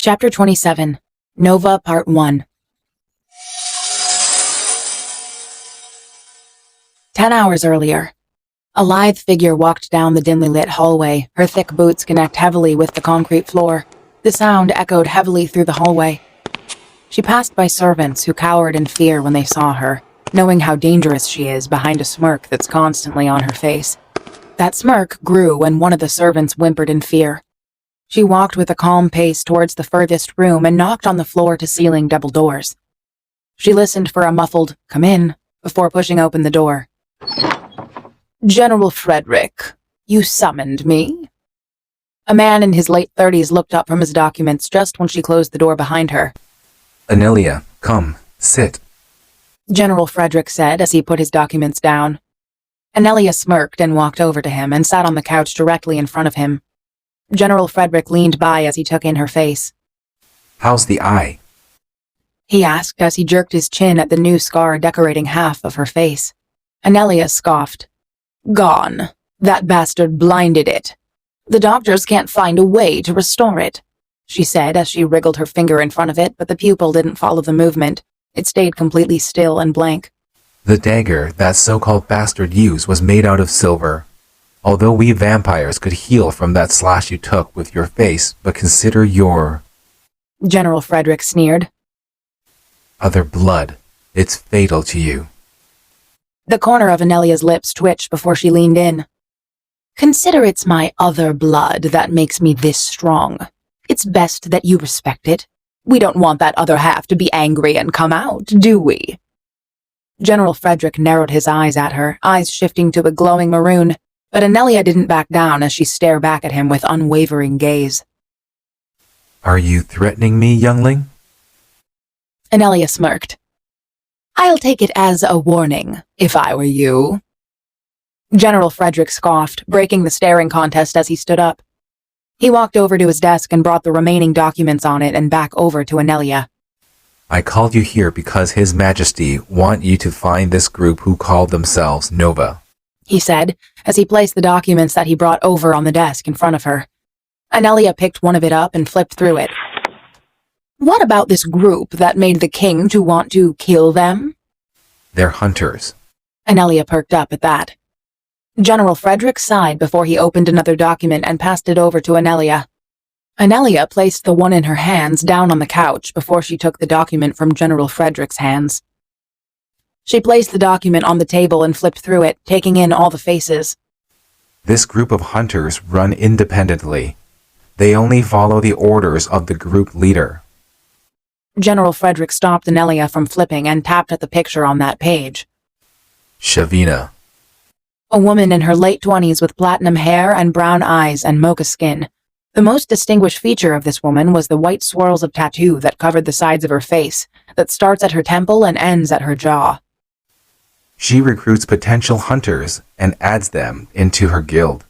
Chapter 27, Nova Part 1. 10 hours earlier, a lithe figure walked down the dimly lit hallway. Her thick boots connect heavily with the concrete floor. The sound echoed heavily through the hallway. She passed by servants who cowered in fear when they saw her, knowing how dangerous she is behind a smirk that's constantly on her face. That smirk grew when one of the servants whimpered in fear. She walked with a calm pace towards the furthest room and knocked on the floor-to-ceiling double doors. She listened for a muffled, "Come in," before pushing open the door. "General Frederick, you summoned me?" A man in his late 30s looked up from his documents just when she closed the door behind her. "Anelia, come, sit." General Frederick said as he put his documents down. Anelia smirked and walked over to him and sat on the couch directly in front of him. General Frederick leaned by as he took in her face. "How's the eye?" he asked as he jerked his chin at the new scar decorating half of her face. Anelia scoffed. "Gone. That bastard blinded it. The doctors can't find a way to restore it," she said as she wriggled her finger in front of it, but the pupil didn't follow the movement. It stayed completely still and blank. "The dagger that so-called bastard used was made out of silver. Although we vampires could heal from that slash you took with your face, but consider your..." General Frederick sneered. "Other blood. It's fatal to you." The corner of Anelia's lips twitched before she leaned in. "Consider it's my other blood that makes me this strong. It's best that you respect it. We don't want that other half to be angry and come out, do we?" General Frederick narrowed his eyes at her, eyes shifting to a glowing maroon, but Anelia didn't back down as she stared back at him with unwavering gaze. "Are you threatening me, youngling?" Anelia smirked. "I'll take it as a warning, if I were you." General Frederick scoffed, breaking the staring contest as he stood up. He walked over to his desk and brought the remaining documents on it and back over to Anelia. "I called you here because His Majesty want you to find this group who call themselves Nova," he said, as he placed the documents that he brought over on the desk in front of her. Anelia picked one of it up and flipped through it. "What about this group that made the king to want to kill them?" "They're hunters." Anelia perked up at that. General Frederick sighed before he opened another document and passed it over to Anelia. Anelia placed the one in her hands down on the couch before she took the document from General Frederick's hands. She placed the document on the table and flipped through it, taking in all the faces. "This group of hunters run independently. They only follow the orders of the group leader." General Frederick stopped Anelia from flipping and tapped at the picture on that page. "Shavina." A woman in her late 20s with platinum hair and brown eyes and mocha skin. The most distinguished feature of this woman was the white swirls of tattoo that covered the sides of her face, that starts at her temple and ends at her jaw. "She recruits potential hunters and adds them into her guild."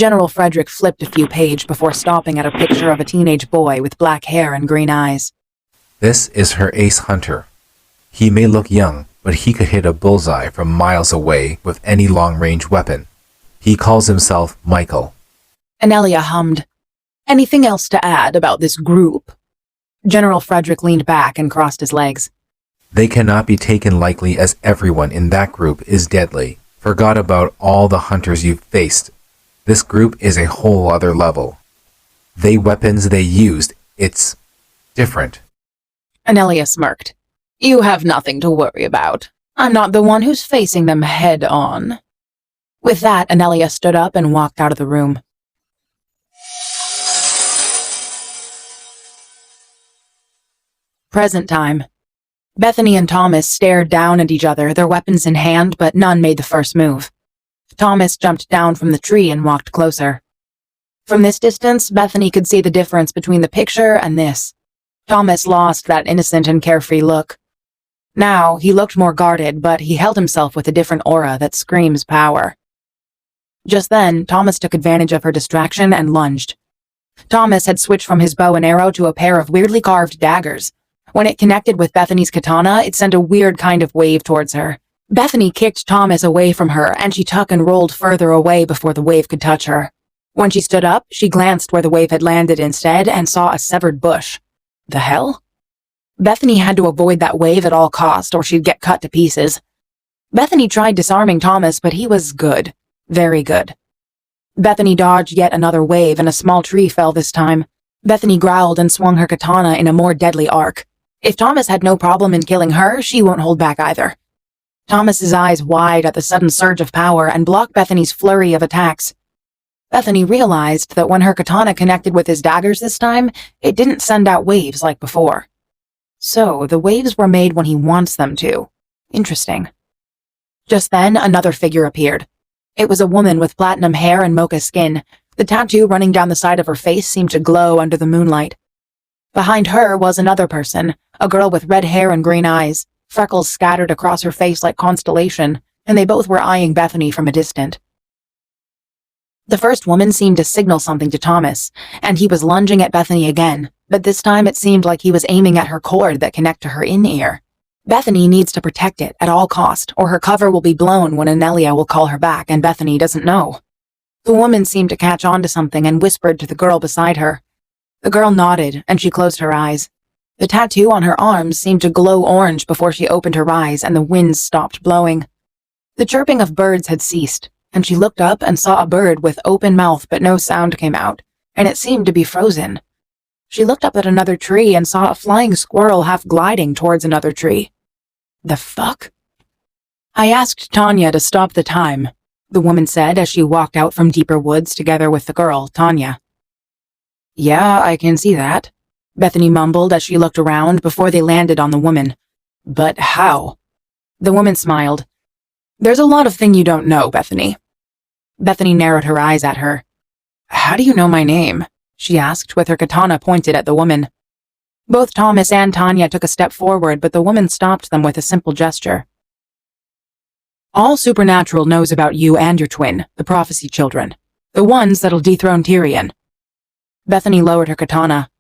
General Frederick flipped a few pages before stopping at a picture of a teenage boy with black hair and green eyes. "This is her ace hunter. He may look young, but he could hit a bullseye from miles away with any long-range weapon. He calls himself Michael." Anelia hummed. "Anything else to add about this group?" General Frederick leaned back and crossed his legs. "They cannot be taken lightly as everyone in that group is deadly. Forgot about all the hunters you've faced. This group is a whole other level. The weapons they used, it's different." Anelia smirked. "You have nothing to worry about. I'm not the one who's facing them head on." With that, Anelia stood up and walked out of the room. Present time. Bethany and Thomas stared down at each other, their weapons in hand, but none made the first move. Thomas jumped down from the tree and walked closer. From this distance, Bethany could see the difference between the picture and this. Thomas lost that innocent and carefree look. Now, he looked more guarded, but he held himself with a different aura that screams power. Just then, Thomas took advantage of her distraction and lunged. Thomas had switched from his bow and arrow to a pair of weirdly carved daggers. When it connected with Bethany's katana, it sent a weird kind of wave towards her. Bethany kicked Thomas away from her, and she tucked and rolled further away before the wave could touch her. When she stood up, she glanced where the wave had landed instead and saw a severed bush. The hell? Bethany had to avoid that wave at all cost or she'd get cut to pieces. Bethany tried disarming Thomas, but he was good. Very good. Bethany dodged yet another wave and a small tree fell this time. Bethany growled and swung her katana in a more deadly arc. If Thomas had no problem in killing her, she won't hold back either. Thomas's eyes wide at the sudden surge of power and blocked Bethany's flurry of attacks. Bethany realized that when her katana connected with his daggers this time, it didn't send out waves like before. So, the waves were made when he wants them to. Interesting. Just then, another figure appeared. It was a woman with platinum hair and mocha skin. The tattoo running down the side of her face seemed to glow under the moonlight. Behind her was another person, a girl with red hair and green eyes, freckles scattered across her face like constellation, and they both were eyeing Bethany from a distance. The first woman seemed to signal something to Thomas, and he was lunging at Bethany again, but this time it seemed like he was aiming at her cord that connect to her in-ear. Bethany needs to protect it at all cost, or her cover will be blown when Anelia will call her back and Bethany doesn't know. The woman seemed to catch on to something and whispered to the girl beside her. The girl nodded, and she closed her eyes. The tattoo on her arms seemed to glow orange before she opened her eyes and the wind stopped blowing. The chirping of birds had ceased, and she looked up and saw a bird with open mouth but no sound came out, and it seemed to be frozen. She looked up at another tree and saw a flying squirrel half gliding towards another tree. The fuck? I asked Tanya to stop the time, the woman said as she walked out from deeper woods together with the girl, Tanya. Yeah, I can see that, Bethany mumbled as she looked around before they landed on the woman. But how? The woman smiled. There's a lot of thing you don't know, Bethany. Bethany narrowed her eyes at her. How do you know my name? She asked with her katana pointed at the woman. Both Thomas and Tanya took a step forward, but the woman stopped them with a simple gesture. All Supernatural knows about you and your twin, the Prophecy Children. The ones that'll dethrone Tyrion. Bethany lowered her katana.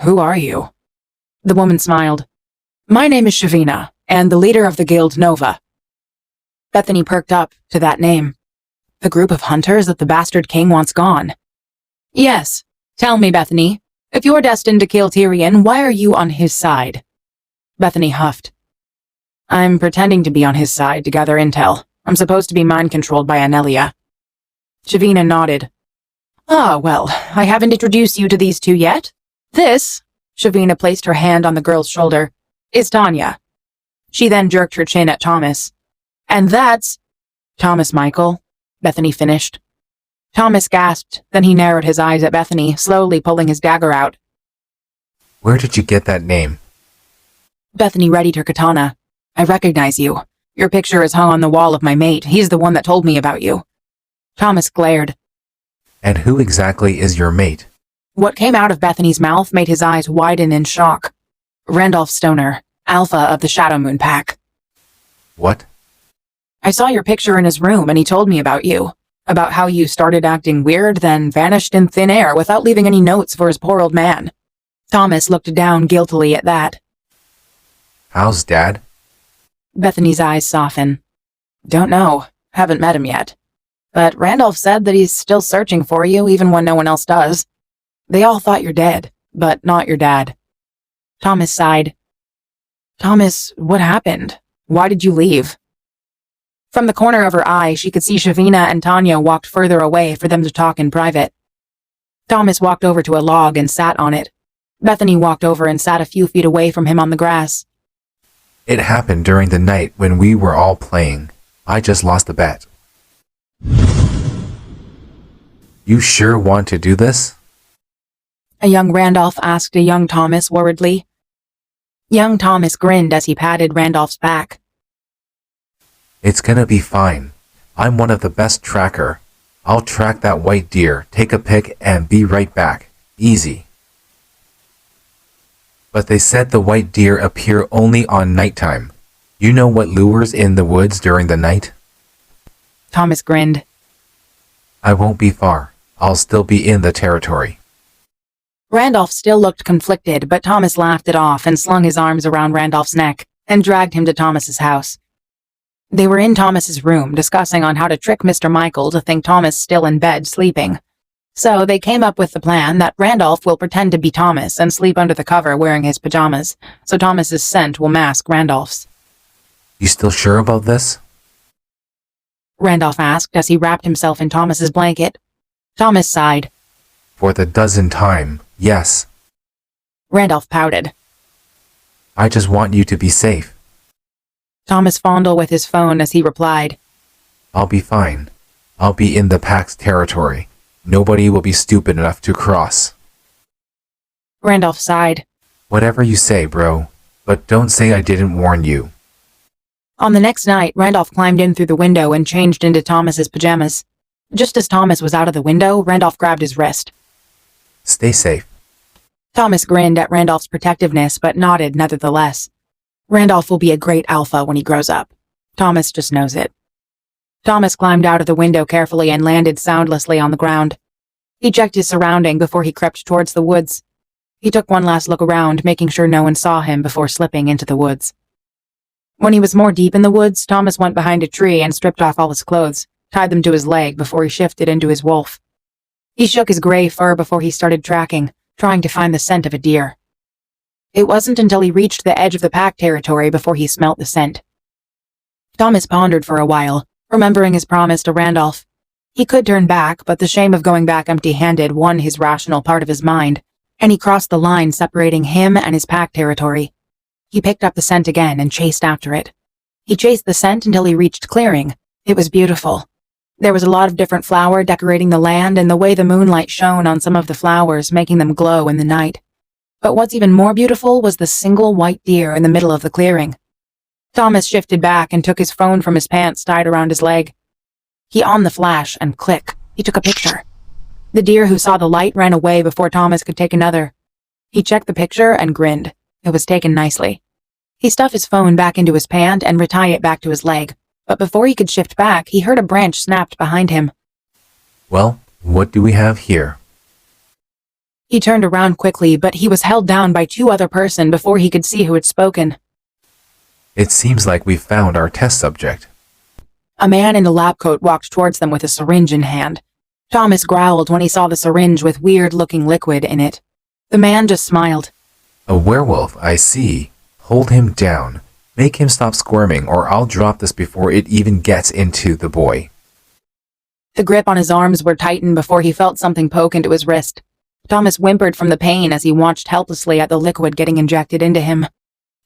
Who are you? The woman smiled. My name is Shavina, and the leader of the guild Nova. Bethany perked up to that name. The group of hunters that the bastard king wants gone. Yes. Tell me, Bethany, if you're destined to kill Tyrion, why are you on his side? Bethany huffed. I'm pretending to be on his side to gather intel. I'm supposed to be mind-controlled by Anelia. Shavina nodded. Ah, well, I haven't introduced you to these two yet. This, Shavina placed her hand on the girl's shoulder, is Tanya. She then jerked her chin at Thomas. And that's Thomas Michael, Bethany finished. Thomas gasped, then he narrowed his eyes at Bethany, slowly pulling his dagger out. Where did you get that name? Bethany readied her katana. I recognize you. Your picture is hung on the wall of my mate. He's the one that told me about you. Thomas glared. And who exactly is your mate? What came out of Bethany's mouth made his eyes widen in shock. Randolph Stoner, Alpha of the Shadow Moon Pack. What? I saw your picture in his room and he told me about you. About how you started acting weird, then vanished in thin air without leaving any notes for his poor old man. Thomas looked down guiltily at that. How's Dad? Bethany's eyes softened. Don't know. Haven't met him yet. But Randolph said that he's still searching for you even when no one else does. They all thought you're dead, but not your dad. Thomas sighed. Thomas, what happened? Why did you leave? From the corner of her eye, she could see Shavina and Tanya walked further away for them to talk in private. Thomas walked over to a log and sat on it. Bethany walked over and sat a few feet away from him on the grass. It happened during the night when we were all playing. I just lost the bet. You sure want to do this? A young Randolph asked a young Thomas worriedly. Young Thomas grinned as he patted Randolph's back. It's gonna be fine. I'm one of the best tracker. I'll track that white deer, take a pic, and be right back. Easy. But they said the white deer appear only on nighttime. You know what lures in the woods during the night? Thomas grinned. I won't be far. I'll still be in the territory. Randolph still looked conflicted, but Thomas laughed it off and slung his arms around Randolph's neck and dragged him to Thomas's house. They were in Thomas's room discussing on how to trick Mr. Michael to think Thomas still in bed sleeping. So they came up with the plan that Randolph will pretend to be Thomas and sleep under the cover wearing his pajamas, so Thomas's scent will mask Randolph's. You still sure about this? Randolph asked as he wrapped himself in Thomas's blanket. Thomas sighed. For the dozenth time, yes. Randolph pouted. I just want you to be safe. Thomas fondled with his phone as he replied. I'll be fine. I'll be in the Pack's territory. Nobody will be stupid enough to cross. Randolph sighed. Whatever you say, bro. But don't say I didn't warn you. On the next night, Randolph climbed in through the window and changed into Thomas's pajamas. Just as Thomas was out of the window, Randolph grabbed his wrist. Stay safe. Thomas grinned at Randolph's protectiveness, but nodded nevertheless. Randolph will be a great alpha when he grows up. Thomas just knows it. Thomas climbed out of the window carefully and landed soundlessly on the ground. He checked his surrounding before he crept towards the woods. He took one last look around, making sure no one saw him before slipping into the woods. When he was more deep in the woods, Thomas went behind a tree and stripped off all his clothes, tied them to his leg before he shifted into his wolf. He shook his gray fur before he started tracking, trying to find the scent of a deer. It wasn't until he reached the edge of the Pack territory before he smelt the scent. Thomas pondered for a while, remembering his promise to Randolph. He could turn back, but the shame of going back empty-handed won his rational part of his mind, and he crossed the line separating him and his Pack territory. He picked up the scent again and chased after it. He chased the scent until he reached clearing. It was beautiful. There was a lot of different flower decorating the land, and the way the moonlight shone on some of the flowers, making them glow in the night. But what's even more beautiful was the single white deer in the middle of the clearing. Thomas shifted back and took his phone from his pants tied around his leg. He on the flash, and click, he took a picture. The deer who saw the light ran away before Thomas could take another. He checked the picture and grinned. It was taken nicely. He stuffed his phone back into his pant and retied it back to his leg. But before he could shift back, he heard a branch snapped behind him. Well, what do we have here? He turned around quickly, but he was held down by two other person before he could see who had spoken. It seems like we found our test subject. A man in a lab coat walked towards them with a syringe in hand. Thomas growled when he saw the syringe with weird-looking liquid in it. The man just smiled. A werewolf, I see. Hold him down. Make him stop squirming, or I'll drop this before it even gets into the boy. The grip on his arms were tightened before he felt something poke into his wrist. Thomas whimpered from the pain as he watched helplessly at the liquid getting injected into him.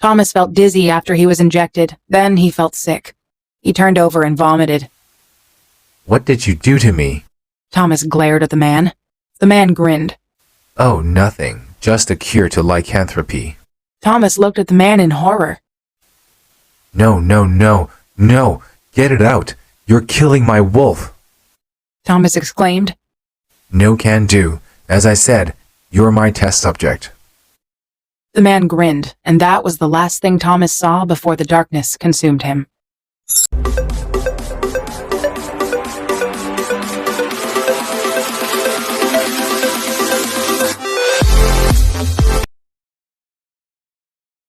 Thomas felt dizzy after he was injected, then he felt sick. He turned over and vomited. What did you do to me? Thomas glared at the man. The man grinned. Oh, nothing. Just a cure to lycanthropy. Thomas looked at the man in horror. No, no, no, no! Get it out! You're killing my wolf! Thomas exclaimed. No can do. As I said, you're my test subject. The man grinned, and that was the last thing Thomas saw before the darkness consumed him.